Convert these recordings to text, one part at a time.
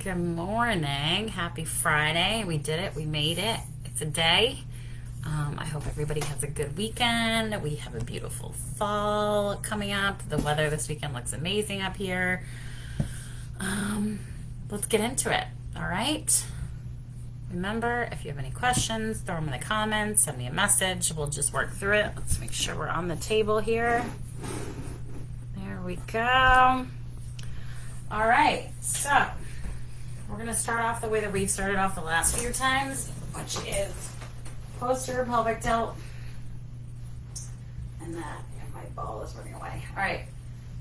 Good morning. Happy Friday. We did it. We made it. It's a day. I hope everybody has a good weekend. We have a beautiful fall coming up. The weather this weekend looks amazing up here. Let's get into it. All right. Remember, if you have any questions, throw them in the comments. Send me a message. We'll just work through it. Let's make sure we're on the table here. There we go. All right. So we're going to start off the way that we've started off the last few times, which is posterior pelvic tilt. And my ball is running away. All right.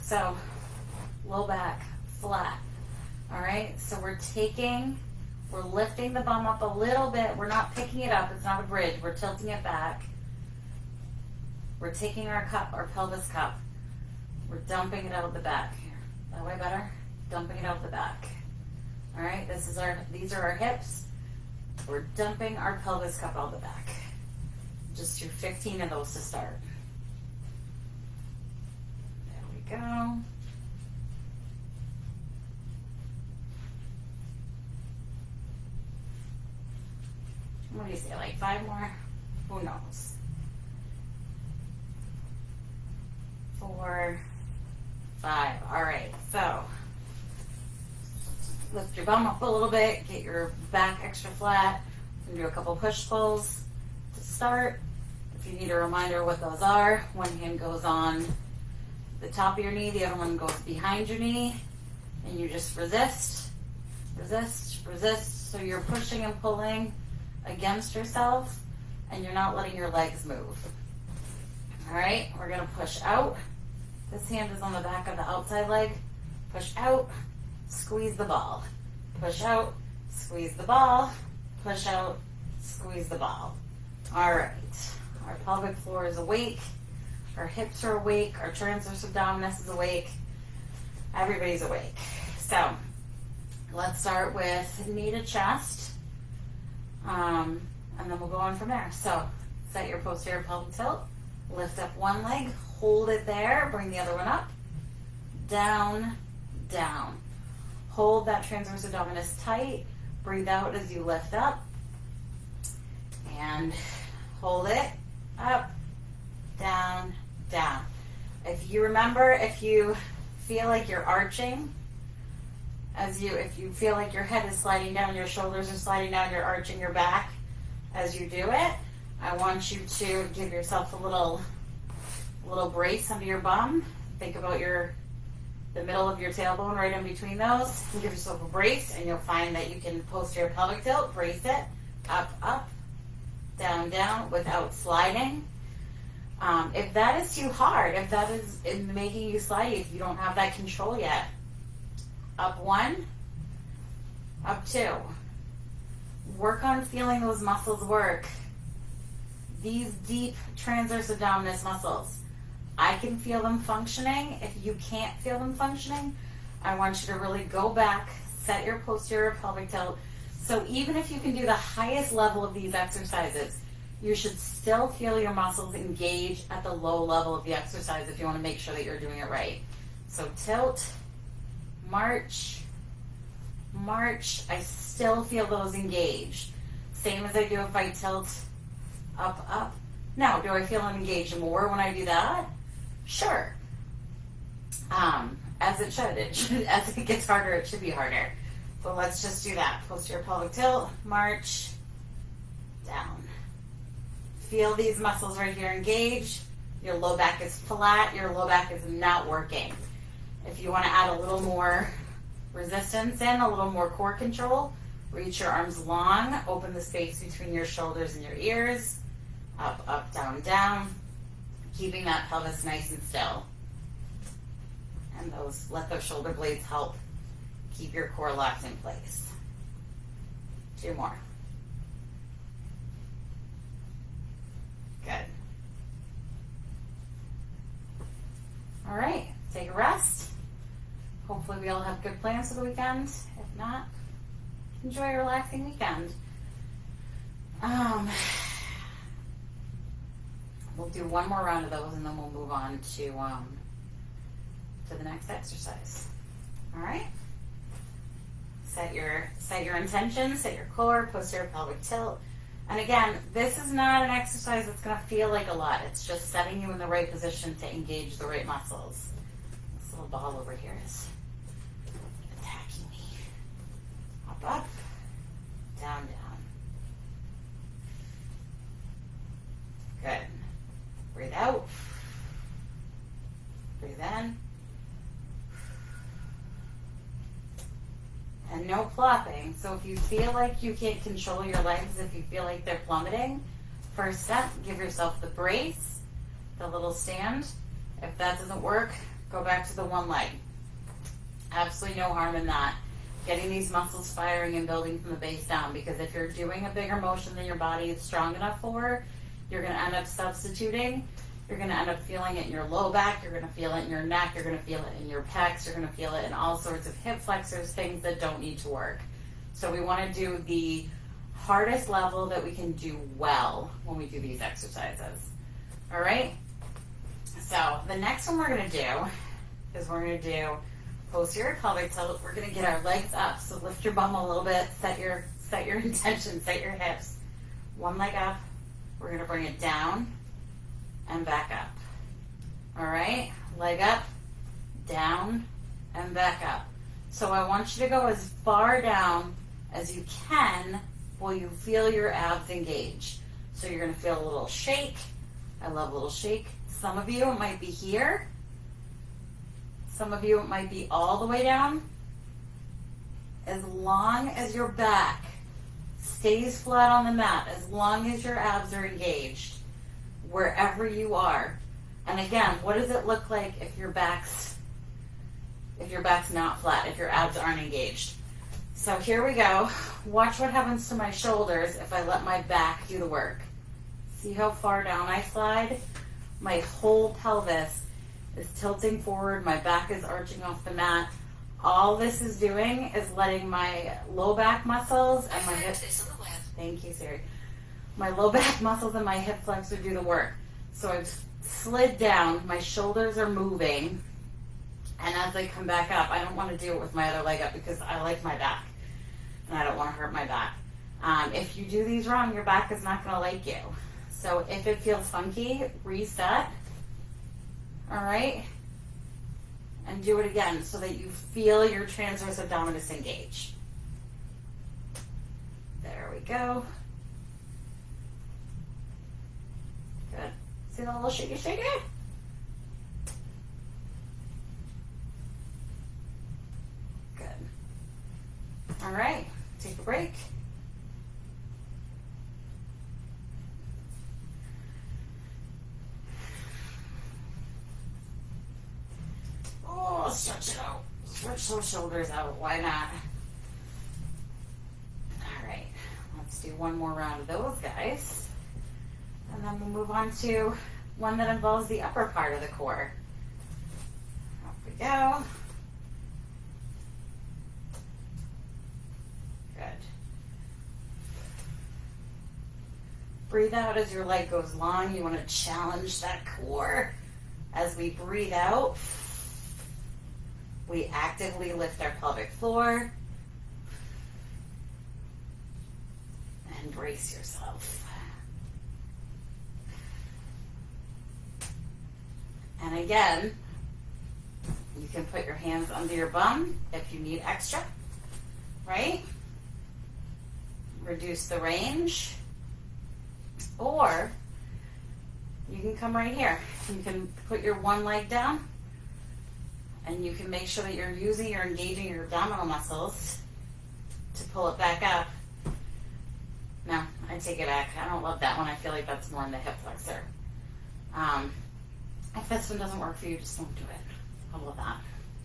So low back, flat. All right. So we're lifting the bum up a little bit. We're not picking it up. It's not a bridge. We're tilting it back. We're taking our cup, our pelvis cup. We're dumping it out of the back. Here. That way better? Dumping it out of the back. All right, these are our hips. We're dumping our pelvis cup out the back. Just do 15 of those to start. There we go. What do you say, like 5 more? Who knows? 4, 5. All right, so lift your bum up a little bit, get your back extra flat, and do a couple push-pulls to start. If you need a reminder what those are, one hand goes on the top of your knee, the other one goes behind your knee, and you just resist, resist, resist. So you're pushing and pulling against yourself, and you're not letting your legs move. All right, we're going to push out. This hand is on the back of the outside leg. Push out. Squeeze the ball. Push out, squeeze the ball. Push out, squeeze the ball. All right. Our pelvic floor is awake. Our hips are awake. Our transverse abdominis is awake. Everybody's awake. So let's start with knee to chest. And then we'll go on from there. So set your posterior pelvic tilt. Lift up one leg. Hold it there. Bring the other one up. Down, down. Hold that transverse abdominis tight. Breathe out as you lift up. And hold it. Up, down, down. If you remember, if you feel like you're arching, if you feel like your head is sliding down, your shoulders are sliding down, you're arching your back as you do it, I want you to give yourself a little brace under your bum. Think about the middle of your tailbone right in between those. And give yourself a brace, and you'll find that you can posterior pelvic tilt, brace it, up, up, down, down, without sliding. If that is too hard, if that is making you slide, if you don't have that control yet, up 1, up 2. Work on feeling those muscles work. These deep transverse abdominis muscles. I can feel them functioning. If you can't feel them functioning, I want you to really go back, set your posterior pelvic tilt. So even if you can do the highest level of these exercises, you should still feel your muscles engage at the low level of the exercise if you want to make sure that you're doing it right. So tilt, march, march. I still feel those engaged. Same as I do if I tilt up, up. Now, do I feel them engaged more when I do that? Sure. As it should. As it gets harder, it should be harder. But let's just do that. Posterior pelvic tilt, march, down. Feel these muscles right here engaged. Your low back is flat. Your low back is not working. If you want to add a little more resistance in, a little more core control, reach your arms long, open the space between your shoulders and your ears. Up, up, down, down. Keeping that pelvis nice and still. And let those shoulder blades help keep your core locked in place. 2 more. Good. All right, take a rest. Hopefully we all have good plans for the weekend. If not, enjoy a relaxing weekend. We'll do one more round of those, and then we'll move on to the next exercise. All right? Set your intention, set your core, posterior pelvic tilt. And again, this is not an exercise that's going to feel like a lot. It's just setting you in the right position to engage the right muscles. This little ball over here is attacking me. Up, up, down, down. Good. Breathe out. Breathe in. And no plopping. So if you feel like you can't control your legs, if you feel like they're plummeting, first step, give yourself the brace, the little stand. If that doesn't work, go back to the one leg. Absolutely no harm in that. Getting these muscles firing and building from the base down, because if you're doing a bigger motion than your body is strong enough for, you're going to end up substituting. You're going to end up feeling it in your low back, you're going to feel it in your neck, you're going to feel it in your pecs, you're going to feel it in all sorts of hip flexors, things that don't need to work. So we want to do the hardest level that we can do well when we do these exercises. All right? So the next one we're going to do is we're going to do posterior pelvic tilt. We're going to get our legs up. So lift your bum a little bit, set your intention, set your hips. One leg up. We're going to bring it down and back up. All right, leg up, down, and back up. So I want you to go as far down as you can while you feel your abs engage. So you're gonna feel a little shake. I love a little shake. Some of you, it might be here. Some of you, it might be all the way down. As long as your back stays flat on the mat, as long as your abs are engaged, wherever you are. And again, what does it look like if your back's not flat, if your abs aren't engaged? So here we go. Watch what happens to my shoulders if I let my back do the work. See how far down I slide? My whole pelvis is tilting forward, my back is arching off the mat. All this is doing is letting my low back muscles and my hips, thank you, Siri. My low back muscles and my hip flexor do the work. So I've slid down, my shoulders are moving, and as I come back up, I don't want to do it with my other leg up because I like my back, and I don't want to hurt my back. If you do these wrong, your back is not going to like you. So if it feels funky, reset, all right? And do it again so that you feel your transverse abdominis engage. There we go. Good. See the little shaky shaky? Good. All right. Take a break. Oh, stretch it out. Stretch those shoulders out. Why not? All right. Let's do one more round of those guys. And then we'll move on to one that involves the upper part of the core. Off we go. Good. Breathe out as your leg goes long. You want to challenge that core. As we breathe out, we actively lift our pelvic floor. And brace yourself. And again, you can put your hands under your bum if you need extra, right? Reduce the range. Or you can come right here. You can put your one leg down and you can make sure that you're engaging your abdominal muscles to pull it back up. No, I take it back. I don't love that one. I feel like that's more in the hip flexor. If this one doesn't work for you, just don't do it. How about that?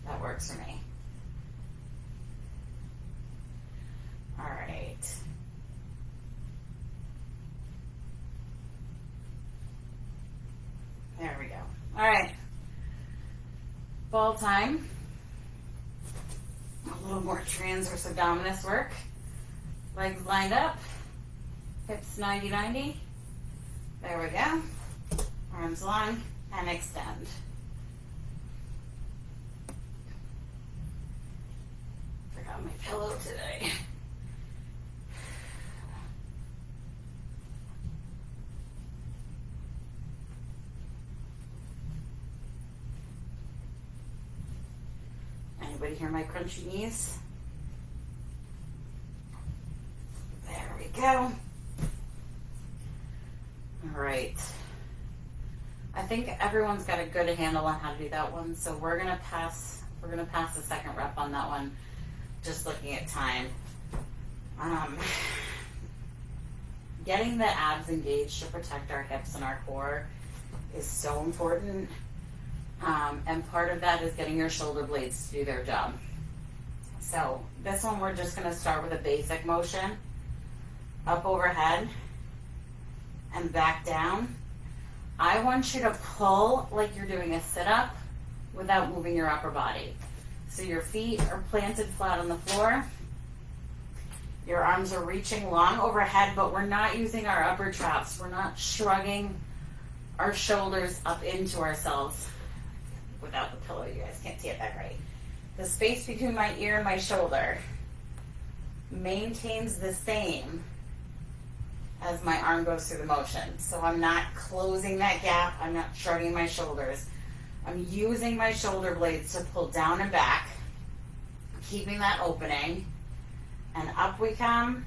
That works for me. All right. There we go. All right. Ball time. A little more transverse abdominis work. Legs lined up. Hips 90-90. There we go. Arms long and extend. Forgot grab my pillow today. Anybody hear my crunchy knees? There we go. All right. I think everyone's got a good handle on how to do that one, so we're gonna pass the second rep on that one, just looking at time. Getting the abs engaged to protect our hips and our core is so important, and part of that is getting your shoulder blades to do their job. So this one, we're just gonna start with a basic motion, up overhead and back down. I want you to pull like you're doing a sit-up without moving your upper body. So your feet are planted flat on the floor. Your arms are reaching long overhead, but we're not using our upper traps. We're not shrugging our shoulders up into ourselves. Without the pillow, you guys can't see it that great. The space between my ear and my shoulder maintains the same as my arm goes through the motion. So I'm not closing that gap. I'm not shrugging my shoulders. I'm using my shoulder blades to pull down and back, keeping that opening. And up we come,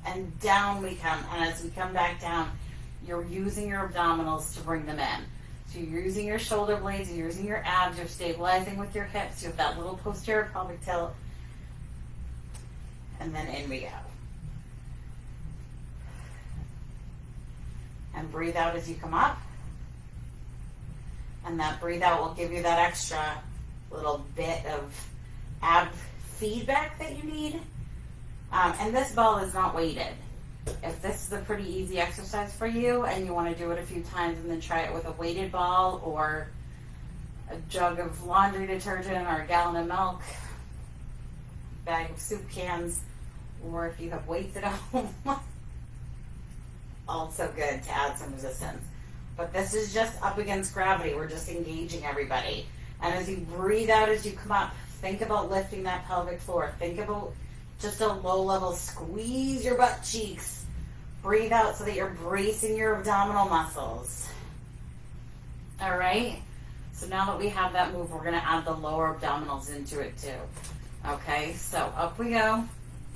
and down we come. And as we come back down, you're using your abdominals to bring them in. So you're using your shoulder blades, you're using your abs, you're stabilizing with your hips. You have that little posterior pelvic tilt. And then in we go. And breathe out as you come up. And that breathe out will give you that extra little bit of ab feedback that you need. And this ball is not weighted. If this is a pretty easy exercise for you and you want to do it a few times and then try it with a weighted ball or a jug of laundry detergent or a gallon of milk, bag of soup cans, or if you have weights at home, also good to add some resistance. But this is just up against gravity. We're just engaging everybody. And as you breathe out as you come up, think about lifting that pelvic floor. Think about just a low level squeeze your butt cheeks. Breathe out so that you're bracing your abdominal muscles. All right? So now that we have that move, we're going to add the lower abdominals into it too. Okay, so up we go.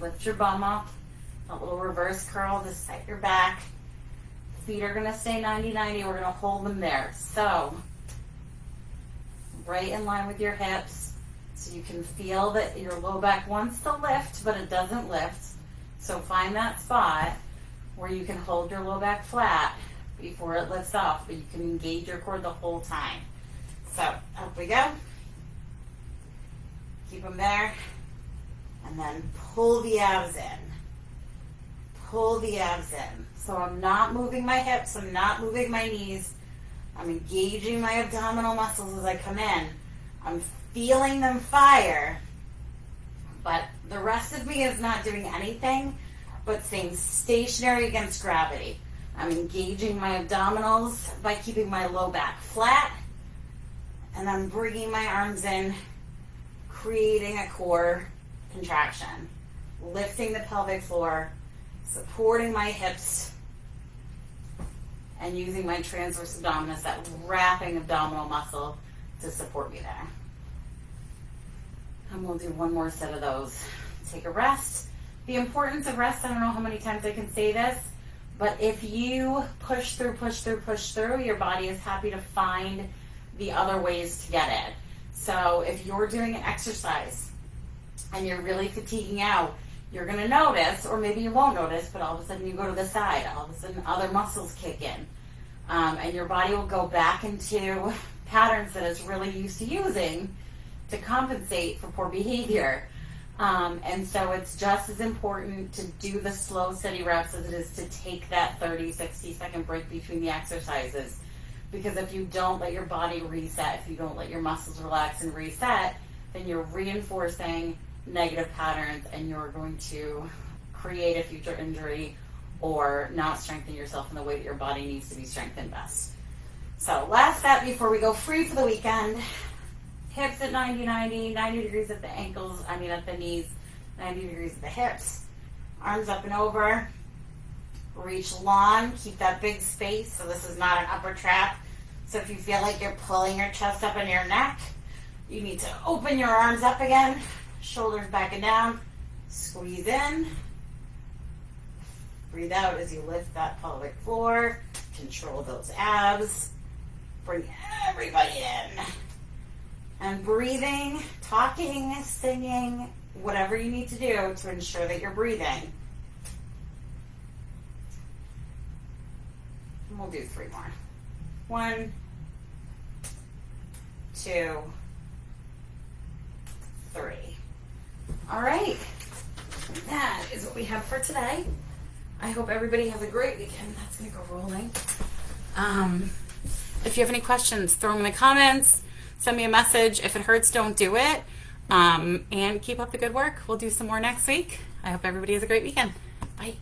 Lift your bum up. A little reverse curl to set your back. Feet are going to stay 90-90. We're going to hold them there. So, right in line with your hips. So you can feel that your low back wants to lift, but it doesn't lift. So find that spot where you can hold your low back flat before it lifts off, but you can engage your core the whole time. So, up we go. Keep them there. And then pull the abs in. Pull the abs in. So I'm not moving my hips, I'm not moving my knees. I'm engaging my abdominal muscles as I come in. I'm feeling them fire. But the rest of me is not doing anything but staying stationary against gravity. I'm engaging my abdominals by keeping my low back flat. And I'm bringing my arms in, creating a core contraction. Lifting the pelvic floor, supporting my hips, and using my transverse abdominis, that wrapping abdominal muscle, to support me there. And we'll do one more set of those. Take a rest. The importance of rest, I don't know how many times I can say this, but if you push through, your body is happy to find the other ways to get it. So if you're doing an exercise and you're really fatiguing out, you're going to notice, or maybe you won't notice, but all of a sudden you go to the side, all of a sudden other muscles kick in, and your body will go back into patterns that it's really used to using to compensate for poor behavior. And so it's just as important to do the slow, steady reps as it is to take that 30, 60-second break between the exercises. Because if you don't let your body reset, if you don't let your muscles relax and reset, then you're reinforcing negative patterns and you're going to create a future injury or not strengthen yourself in the way that your body needs to be strengthened best. So last step before we go free for the weekend, hips at 90-90, 90 degrees at the ankles, at the knees. 90 degrees of the hips. Arms up and over. Reach long. Keep that big space. So this is not an upper trap. So if you feel like you're pulling your chest up into your neck, you need to open your arms up again. Shoulders back and down. Squeeze in. Breathe out as you lift that pelvic floor. Control those abs. Bring everybody in. And breathing, talking, singing, whatever you need to do to ensure that you're breathing. And we'll do 3 more. 1, 2, 3. All right. That is what we have for today. I hope everybody has a great weekend. That's going to go rolling. If you have any questions, throw them in the comments. Send me a message. If it hurts, don't do it. And keep up the good work. We'll do some more next week. I hope everybody has a great weekend. Bye.